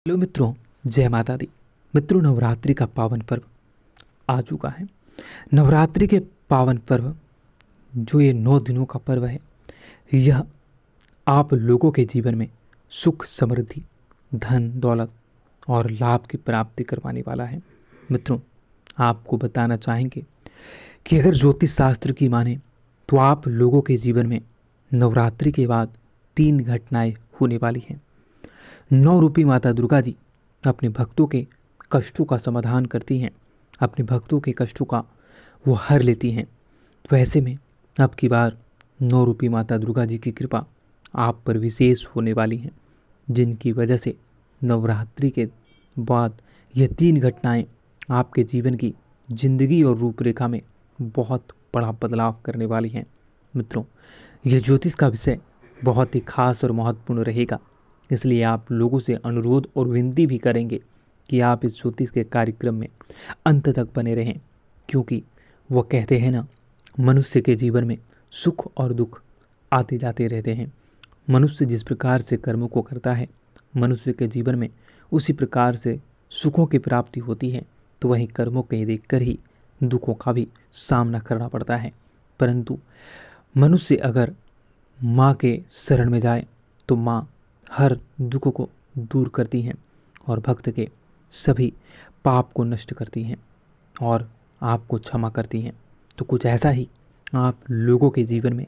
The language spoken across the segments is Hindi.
हेलो मित्रों, जय माता दी। मित्रों, नवरात्रि का पावन पर्व आ चुका है। नवरात्रि के पावन पर्व जो ये 9 दिनों का पर्व है, यह आप लोगों के जीवन में सुख, समृद्धि, धन, दौलत और लाभ की प्राप्ति करवाने वाला है। मित्रों, आपको बताना चाहेंगे कि अगर ज्योतिष शास्त्र की माने तो आप लोगों के जीवन में नवरात्रि के बाद 3 घटनाएं होने वाली हैं। 9 रूपी माता दुर्गा जी अपने भक्तों के कष्टों का समाधान करती हैं, अपने भक्तों के कष्टों का वो हर लेती हैं। तो ऐसे में अब की बार 9 रूपी माता दुर्गा जी की कृपा आप पर विशेष होने वाली हैं, जिनकी वजह से नवरात्रि के बाद यह 3 घटनाएं आपके जीवन की जिंदगी और रूपरेखा में बहुत बड़ा बदलाव करने वाली हैं। मित्रों, यह ज्योतिष का विषय बहुत ही खास और महत्वपूर्ण रहेगा, इसलिए आप लोगों से अनुरोध और विनती भी करेंगे कि आप इस ज्योतिष के कार्यक्रम में अंत तक बने रहें, क्योंकि वो कहते हैं ना, मनुष्य के जीवन में सुख और दुख आते जाते रहते हैं। मनुष्य जिस प्रकार से कर्मों को करता है, मनुष्य के जीवन में उसी प्रकार से सुखों की प्राप्ति होती है। तो वहीं कर्मों के देखकर ही दुखों का भी सामना करना पड़ता है। परंतु मनुष्य अगर माँ के शरण में जाए तो माँ हर दुख को दूर करती हैं और भक्त के सभी पाप को नष्ट करती हैं और आपको क्षमा करती हैं। तो कुछ ऐसा ही आप लोगों के जीवन में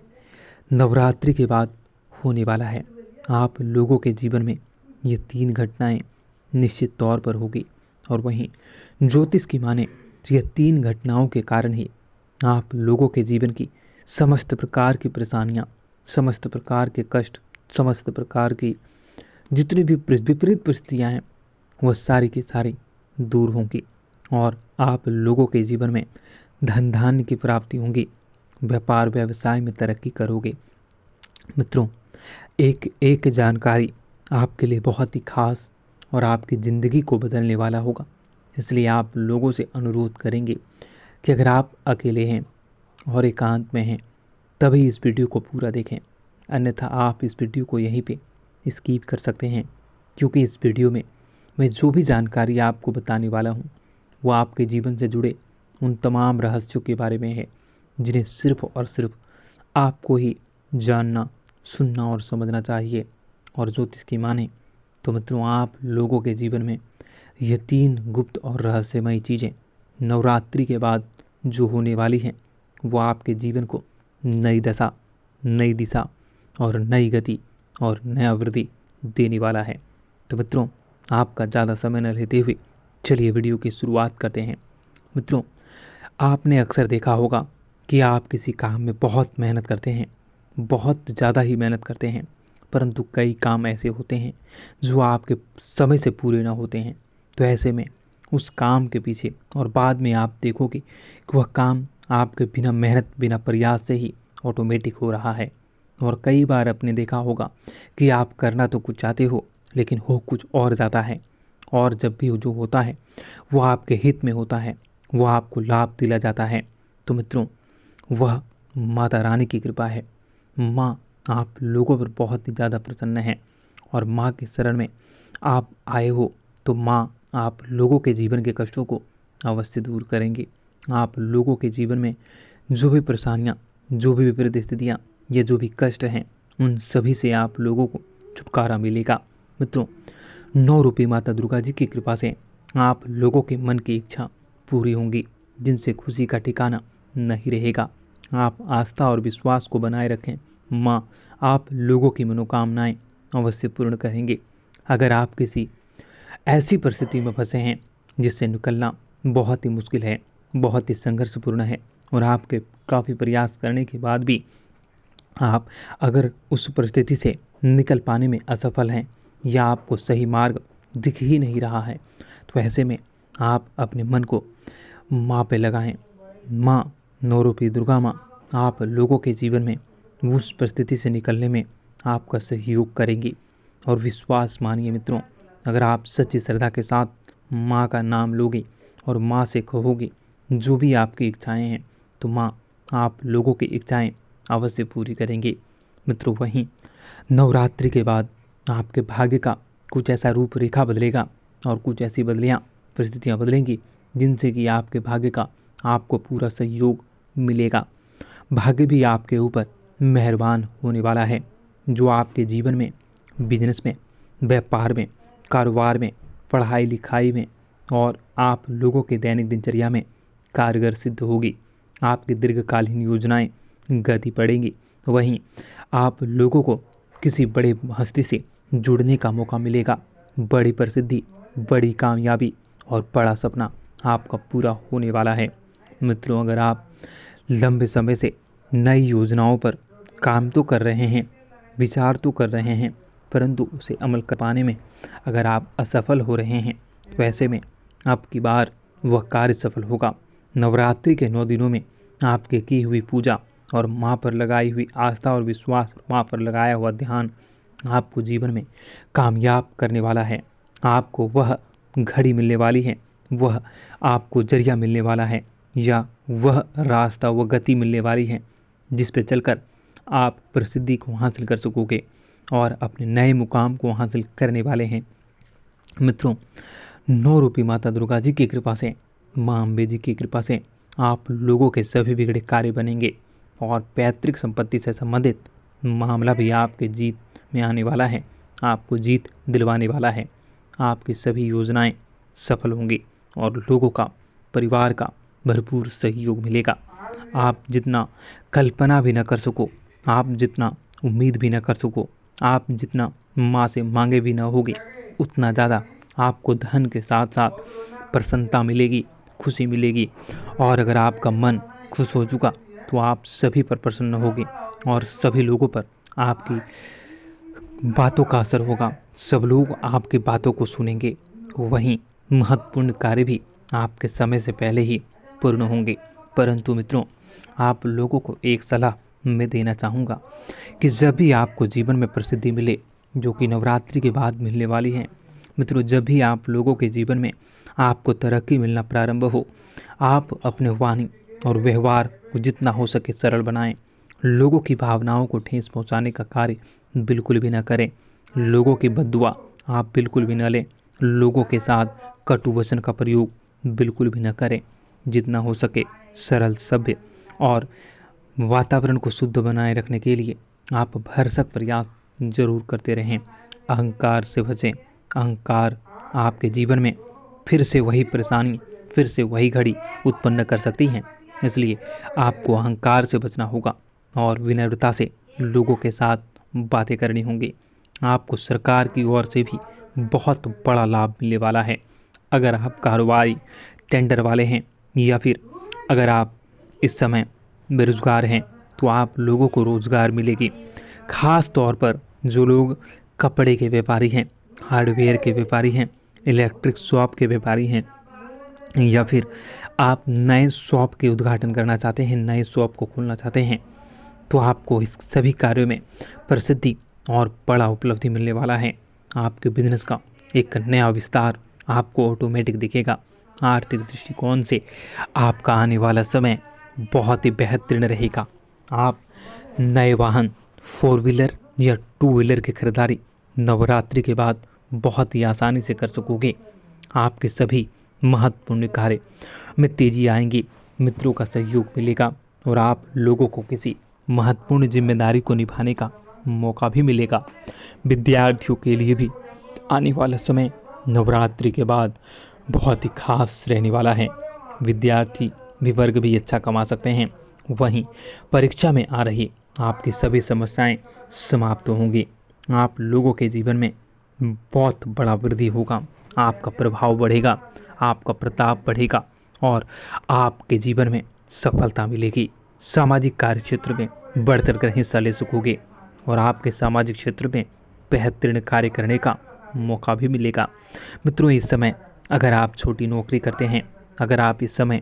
नवरात्रि के बाद होने वाला है। आप लोगों के जीवन में ये 3 घटनाएं निश्चित तौर पर होगी और वहीं ज्योतिष की माने तो यह 3 घटनाओं के कारण ही आप लोगों के जीवन की समस्त प्रकार की परेशानियां, समस्त प्रकार के कष्ट, समस्त प्रकार की जितनी भी विपरीत परिस्थितियां हैं, वह सारी की सारी दूर होंगी और आप लोगों के जीवन में धन धान्य की प्राप्ति होंगी, व्यापार व्यवसाय में तरक्की करोगे। मित्रों, एक एक जानकारी आपके लिए बहुत ही खास और आपकी ज़िंदगी को बदलने वाला होगा। इसलिए आप लोगों से अनुरोध करेंगे कि अगर आप अकेले हैं और एकांत में हैं तभी इस वीडियो को पूरा देखें, अन्यथा आप इस वीडियो को यहीं पे स्किप कर सकते हैं, क्योंकि इस वीडियो में मैं जो भी जानकारी आपको बताने वाला हूँ वो आपके जीवन से जुड़े उन तमाम रहस्यों के बारे में है, जिन्हें सिर्फ और सिर्फ आपको ही जानना, सुनना और समझना चाहिए। और ज्योतिष की माने तो मित्रों, आप लोगों के जीवन में ये 3 गुप्त और रहस्यमयी चीज़ें नवरात्रि के बाद जो होने वाली हैं, वो आपके जीवन को नई दशा, नई दिशा और नई गति और नया वृद्धि देने वाला है। तो मित्रों, आपका ज़्यादा समय न लेते हुए चलिए वीडियो की शुरुआत करते हैं। मित्रों, आपने अक्सर देखा होगा कि आप किसी काम में बहुत मेहनत करते हैं, बहुत ज़्यादा ही मेहनत करते हैं, परंतु कई काम ऐसे होते हैं जो आपके समय से पूरे ना होते हैं। तो ऐसे में उस काम के पीछे और बाद में आप देखोगे कि वह काम आपके बिना मेहनत, बिना प्रयास से ही ऑटोमेटिक हो रहा है। और कई बार आपने देखा होगा कि आप करना तो कुछ चाहते हो लेकिन हो कुछ और जाता है, और जब भी जो होता है वो आपके हित में होता है, वो आपको लाभ दिला जाता है। तो मित्रों, वह माता रानी की कृपा है। माँ आप लोगों पर बहुत ही ज़्यादा प्रसन्न है और माँ के शरण में आप आए हो तो माँ आप लोगों के जीवन के कष्टों को अवश्य दूर करेंगी। आप लोगों के जीवन में जो भी परेशानियाँ, जो भी विपरीत स्थितियाँ, ये जो भी कष्ट हैं, उन सभी से आप लोगों को छुटकारा मिलेगा। मित्रों, 9 रूपी माता दुर्गा जी की कृपा से आप लोगों के मन की इच्छा पूरी होंगी, जिनसे खुशी का ठिकाना नहीं रहेगा। आप आस्था और विश्वास को बनाए रखें, माँ आप लोगों की मनोकामनाएं अवश्य पूर्ण करेंगे। अगर आप किसी ऐसी परिस्थिति में फंसे हैं जिससे निकलना बहुत ही मुश्किल है, बहुत ही संघर्षपूर्ण है, और आपके काफ़ी प्रयास करने के बाद भी आप अगर उस परिस्थिति से निकल पाने में असफल हैं या आपको सही मार्ग दिख ही नहीं रहा है, तो ऐसे में आप अपने मन को माँ पे लगाएं। माँ 9 रूपी दुर्गा माँ आप लोगों के जीवन में उस परिस्थिति से निकलने में आपका सहयोग करेंगी। और विश्वास मानिए मित्रों, अगर आप सच्ची श्रद्धा के साथ माँ का नाम लोगे और माँ से कहोगे जो भी आपकी इच्छाएं हैं, तो माँ आप लोगों की इच्छाएं अवश्य पूरी करेंगी। मित्रों, वहीं नवरात्रि के बाद आपके भाग्य का कुछ ऐसा रूपरेखा बदलेगा और कुछ ऐसी परिस्थितियाँ बदलेंगी जिनसे कि आपके भाग्य का आपको पूरा सहयोग मिलेगा। भाग्य भी आपके ऊपर मेहरबान होने वाला है, जो आपके जीवन में, बिजनेस में, व्यापार में, कारोबार में, पढ़ाई लिखाई में और आप लोगों के दैनिक दिनचर्या में कारगर सिद्ध होगी। आपकी दीर्घकालीन योजनाएं गति पड़ेंगी। वहीं आप लोगों को किसी बड़े हस्ती से जुड़ने का मौका मिलेगा। बड़ी प्रसिद्धि, बड़ी कामयाबी और बड़ा सपना आपका पूरा होने वाला है। मित्रों, अगर आप लंबे समय से नई योजनाओं पर काम तो कर रहे हैं, विचार तो कर रहे हैं, परंतु उसे अमल कर पाने में अगर आप असफल हो रहे हैं, तो ऐसे में अब की बार वह कार्य सफल होगा। नवरात्रि के 9 दिनों में आपके की हुई पूजा और माँ पर लगाई हुई आस्था और विश्वास, माँ पर लगाया हुआ ध्यान आपको जीवन में कामयाब करने वाला है। आपको वह घड़ी मिलने वाली है, वह आपको जरिया मिलने वाला है, या वह रास्ता, वह गति मिलने वाली है जिस पे चलकर आप प्रसिद्धि को हासिल कर सकोगे और अपने नए मुकाम को हासिल करने वाले हैं। मित्रों, 9 रूपी माता दुर्गा जी की कृपा से, माँ अम्बे जी की कृपा से आप लोगों के सभी बिगड़े कार्य बनेंगे और पैतृक संपत्ति से संबंधित मामला भी आपके जीत में आने वाला है, आपको जीत दिलवाने वाला है। आपकी सभी योजनाएं सफल होंगी और लोगों का, परिवार का भरपूर सहयोग मिलेगा। आप जितना कल्पना भी न कर सको, आप जितना उम्मीद भी न कर सको, आप जितना माँ से मांगे भी न होगे, उतना ज़्यादा आपको धन के साथ साथ प्रसन्नता मिलेगी, खुशी मिलेगी। और अगर आपका मन खुश हो चुका तो आप सभी पर प्रसन्न होगे और सभी लोगों पर आपकी बातों का असर होगा। सब लोग आपकी बातों को सुनेंगे। वहीं महत्वपूर्ण कार्य भी आपके समय से पहले ही पूर्ण होंगे। परंतु मित्रों, आप लोगों को एक सलाह मैं देना चाहूँगा कि जब भी आपको जीवन में प्रसिद्धि मिले, जो कि नवरात्रि के बाद मिलने वाली है, मित्रों, जब भी आप लोगों के जीवन में आपको तरक्की मिलना प्रारंभ हो, आप अपने वाणी और व्यवहार को जितना हो सके सरल बनाएं। लोगों की भावनाओं को ठेस पहुंचाने का कार्य बिल्कुल भी न करें। लोगों की बद्दुआ आप बिल्कुल भी न लें। लोगों के साथ कटु वचन का प्रयोग बिल्कुल भी न करें। जितना हो सके सरल, सभ्य और वातावरण को शुद्ध बनाए रखने के लिए आप भरसक प्रयास जरूर करते रहें। अहंकार से बचें। अहंकार आपके जीवन में फिर से वही परेशानी, फिर से वही घड़ी उत्पन्न कर सकती हैं। इसलिए आपको अहंकार से बचना होगा और विनम्रता से लोगों के साथ बातें करनी होंगी। आपको सरकार की ओर से भी बहुत बड़ा लाभ मिलने वाला है। अगर आप कारोबारी, टेंडर वाले हैं, या फिर अगर आप इस समय बेरोजगार हैं, तो आप लोगों को रोजगार मिलेगी। खास तौर पर जो लोग कपड़े के व्यापारी हैं, हार्डवेयर के व्यापारी हैं, इलेक्ट्रिक शॉप के व्यापारी हैं, या फिर आप नए शॉप के उद्घाटन करना चाहते हैं, नए शॉप को खोलना चाहते हैं, तो आपको इस सभी कार्यों में प्रसिद्धि और बड़ा उपलब्धि मिलने वाला है। आपके बिजनेस का एक नया विस्तार आपको ऑटोमेटिक दिखेगा। आर्थिक दृष्टिकोण से आपका आने वाला समय बहुत ही बेहतरीन रहेगा। आप नए वाहन, 4 व्हीलर या 2 व्हीलर की खरीदारी नवरात्रि के बाद बहुत ही आसानी से कर सकोगे। आपके सभी महत्वपूर्ण कार्य में तेजी आएंगी, मित्रों का सहयोग मिलेगा और आप लोगों को किसी महत्वपूर्ण जिम्मेदारी को निभाने का मौका भी मिलेगा। विद्यार्थियों के लिए भी आने वाला समय नवरात्रि के बाद बहुत ही खास रहने वाला है। विद्यार्थी भी वर्ग भी अच्छा कमा सकते हैं। वहीं परीक्षा में आ रही आपकी सभी समस्याएं समाप्त होंगी। आप लोगों के जीवन में बहुत बड़ा वृद्धि होगा। आपका प्रभाव बढ़ेगा, आपका प्रताप बढ़ेगा और आपके जीवन में सफलता मिलेगी। सामाजिक कार्य क्षेत्र में बढ़ चढ़कर हिस्सा ले सकोगे और आपके सामाजिक क्षेत्र में बेहतरीन कार्य करने का मौका भी मिलेगा। मित्रों, इस समय अगर आप छोटी नौकरी करते हैं, अगर आप इस समय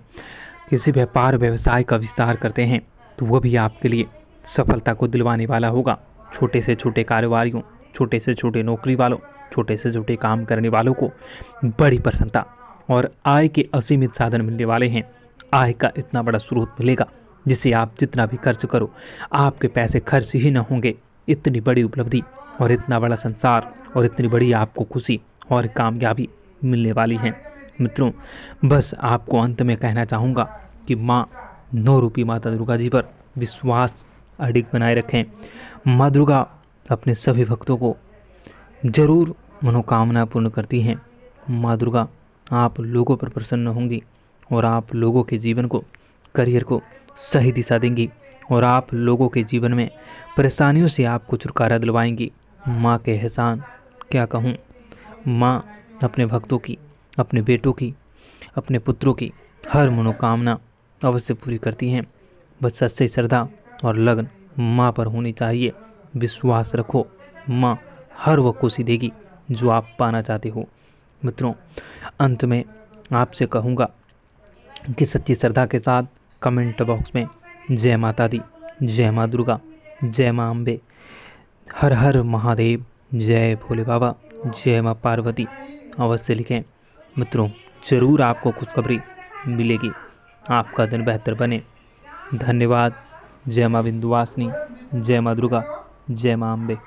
किसी व्यापार व्यवसाय का विस्तार करते हैं, तो वह भी आपके लिए सफलता को दिलवाने वाला होगा। छोटे से छोटे कारोबारियों, छोटे से छोटे नौकरी वालों, छोटे से छोटे काम करने वालों को बड़ी प्रसन्नता और आय के असीमित साधन मिलने वाले हैं। आय का इतना बड़ा स्रोत मिलेगा जिससे आप जितना भी खर्च करो, आपके पैसे खर्च ही न होंगे। इतनी बड़ी उपलब्धि और इतना बड़ा संसार और इतनी बड़ी आपको खुशी और कामयाबी मिलने वाली है। मित्रों, बस आपको अंत में कहना चाहूँगा कि माँ 9 रूपी माता दुर्गा जी पर विश्वास अडिग बनाए रखें। माँ दुर्गा अपने सभी भक्तों को जरूर मनोकामना पूर्ण करती हैं। माँ दुर्गा आप लोगों पर प्रसन्न होंगी और आप लोगों के जीवन को, करियर को सही दिशा देंगी और आप लोगों के जीवन में परेशानियों से आपको छुटकारा दिलवाएंगी। माँ के एहसान क्या कहूँ। माँ अपने भक्तों की, अपने बेटों की, अपने पुत्रों की हर मनोकामना अवश्य पूरी करती हैं। बस सच्ची श्रद्धा और लगन माँ पर होनी चाहिए। विश्वास रखो, माँ हर वो खुशी देगी जो आप पाना चाहते हो। मित्रों, अंत में आपसे कहूँगा कि सच्ची श्रद्धा के साथ कमेंट बॉक्स में जय माता दी, जय माँ दुर्गा, जय माँ अम्बे, हर हर महादेव, जय भोले बाबा, जय माँ पार्वती अवश्य लिखें। मित्रों, ज़रूर आपको खुशखबरी मिलेगी। आपका दिन बेहतर बने। धन्यवाद। जय माँ विंध्यवासिनी, जय माँ दुर्गा, जय माँ अम्बे।